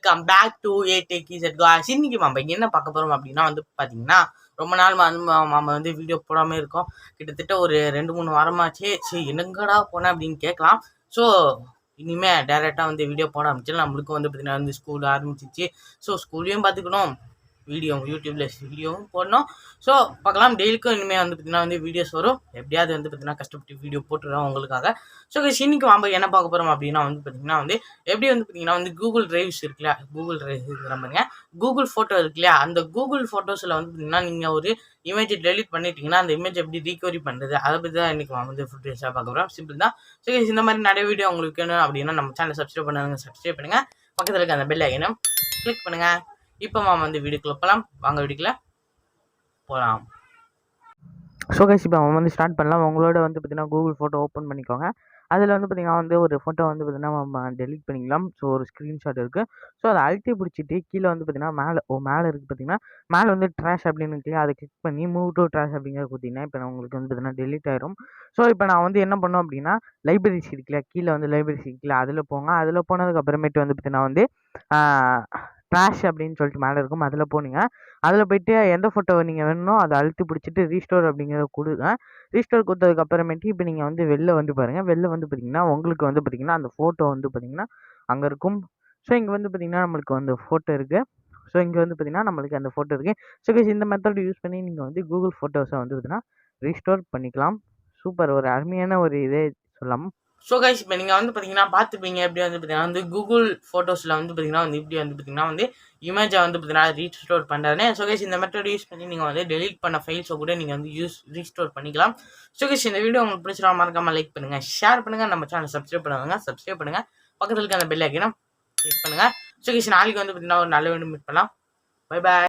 Welcome back to இன்னைக்கு நம்ம என்ன பார்க்க போறோம் அப்படின்னா வந்து பாத்தீங்கன்னா ரொம்ப நாள் நம்ம வந்து வீடியோ போடாம இருக்கோம். கிட்டத்தட்ட ஒரு 2-3 வாரமாச்சு. சரி என்னங்கடா போனேன் அப்படின்னு கேட்கலாம். ஸோ இனிமே டைரக்டா வந்து வீடியோ போட ஆரம்பிச்சு நம்மளுக்கும் வந்து பார்த்தீங்கன்னா வந்து ஸ்கூல் ஆரம்பிச்சிச்சு. ஸோ ஸ்கூல்லையும் பார்த்துக்கணும், யூடியூப்ல வீடியோவும் போடணும். ஸோ பார்க்கலாம், டெய்லிக்கும் இனிமேல் வந்து பார்த்தீங்கன்னா வந்து வீடியோஸ் வரும். எப்படியாவது வந்து பார்த்தீங்கன்னா கஷ்டப்பட்டு வீடியோ போட்டுருவோம் உங்களுக்காக. ஸோ இன்னைக்கு நம்ம என்ன பார்க்க போகிறோம் அப்படின்னா வந்து பார்த்தீங்கன்னா வந்து எப்படி வந்து பார்த்தீங்கன்னா வந்து கூகுள் டிரைவ்ஸ் இருக்குல்ல, கூகுள் டிரைவ் இருக்கிற கூகுள் ஃபோட்டோ இருக்கு இல்லையா, அந்த கூகுள் ஃபோட்டோஸில் வந்து பார்த்தீங்கன்னா நீங்கள் ஒரு இமேஜை டெலிட் பண்ணிட்டீங்கன்னா அந்த இமேஜ் எப்படி ரீகவரி பண்ணுறது அதை பற்றி தான் இன்றைக்கி வந்து ஃபுட்டேஜாக பார்க்க போகிறோம். சிம்பிள் தான். ஸோ இந்த மாதிரி நிறைய வீடியோ உங்களுக்கு வேணும் அப்படின்னா நம்ம சேனலை சப்ஸ்கிரைப் பண்ணுங்கள். பக்கத்தில் இருக்க அந்த பெல் ஐக்கனை கிளிக் பண்ணுங்கள். இப்போ வந்து வீடியோக்குள்ள போகலாம். வாங்க வீடியோக்குள்ள போகலாம். ஸோ கைஸ் இப்போ வந்து ஸ்டார்ட் பண்ணலாம். உங்களோட வந்து பார்த்தீங்கன்னா கூகுள் ஃபோட்டோ ஓப்பன் பண்ணிக்கோங்க. அதில் வந்து பார்த்தீங்கன்னா வந்து ஒரு ஃபோட்டோ வந்து பார்த்தீங்கன்னா நம்ம டெலிட் பண்ணிக்கலாம். ஸோ ஒரு ஸ்க்ரீன்ஷாட் இருக்குது. ஸோ அதை அழுத்தி பிடிச்சிட்டு கீழே வந்து பார்த்தீங்கன்னா மேலே இருக்குது பார்த்தீங்கன்னா மேலே வந்து ட்ராஷ் அப்படின்னு இருக்கு, அதை கிளிக் பண்ணி மூவ் டு ட்ராஷ் அப்படிங்கிற கொடுத்தீங்கன்னா இப்போ உங்களுக்கு வந்து பார்த்தீங்கன்னா டெலிட் ஆயிரும். ஸோ இப்போ நான் வந்து என்ன பண்ணோம் அப்படின்னா லைப்ரரிஸ் இருக்குல்ல, கீழே வந்து லைப்ரரிஸ் இருக்குல்ல, அதில் போங்க. அதில் போனதுக்கு அப்புறமேட்டு வந்து பார்த்தீங்கன்னா வந்து ட்ராஷ் அப்படின்னு சொல்லிட்டு மேலே இருக்கும், அதில் போனீங்க. அதில் போயிட்டு எந்த ஃபோட்டோவை நீங்கள் வேணுமோ அதை அழுத்தி பிடிச்சிட்டு ரீஸ்டோர் அப்படிங்கிறத கொடுங்க. ரீஸ்டோர் கொடுத்ததுக்கு அப்புறமேட்டு இப்போ நீங்கள் வந்து வெளில வந்து பாருங்கள். வெளில வந்து பார்த்தீங்கன்னா உங்களுக்கு வந்து பார்த்தீங்கன்னா அந்த ஃபோட்டோ வந்து பார்த்தீங்கன்னா அங்கே இருக்கும். ஸோ இங்கே வந்து பார்த்தீங்கன்னா நம்மளுக்கு வந்து ஃபோட்டோ இருக்குது. ஸோ இங்கே வந்து பார்த்தீங்கன்னா நம்மளுக்கு அந்த ஃபோட்டோ இருக்குது. ஸோ இந்த மெத்தட் யூஸ் பண்ணி நீங்கள் வந்து கூகுள் ஃபோட்டோஸை வந்து பார்த்தீங்கன்னா ரீஸ்டோர் பண்ணிக்கலாம். சூப்பர், ஒரு அருமையான ஒரு இதே சொல்லலாம். ஸோ கைஸ் இப்போ நீங்கள் வந்து பார்த்தீங்கன்னா பார்த்துப்பீங்க எப்படி வந்து பார்த்தீங்கன்னா வந்து கூகுள் ஃபோட்டோஸில் வந்து பார்த்தீங்கன்னா வந்து இப்படி வந்து பார்த்தீங்கன்னா வந்து இமேஜை வந்து பார்த்தீங்கன்னா ரீஸ்டோர் பண்ணுறாரு. ஸோ கைஸ் இந்த மெத்தட் யூஸ் பண்ணி நீங்கள் வந்து டெலிட் பண்ண ஃபைல்ஸை கூட நீங்கள் வந்து ரீஸ்டோர் பண்ணிக்கலாம். ஸோ கைஸ் இந்த வீடியோ உங்களுக்கு பிடிச்சிடா மறக்காமல் லைக் பண்ணுங்கள், ஷேர் பண்ணுங்கள், நம்ம சேனல் சப்ஸ்கிரைப் பண்ணுங்கள். பக்கத்தில் இருக்க அந்த பெல் ஐக்கனை கிளிக் பண்ணுங்கள். ஸோ கைஸ் நாளைக்கு வந்து பார்த்தீங்கன்னா ஒரு நல்ல வீடியோ மீட் பண்ணலாம். Bye bye.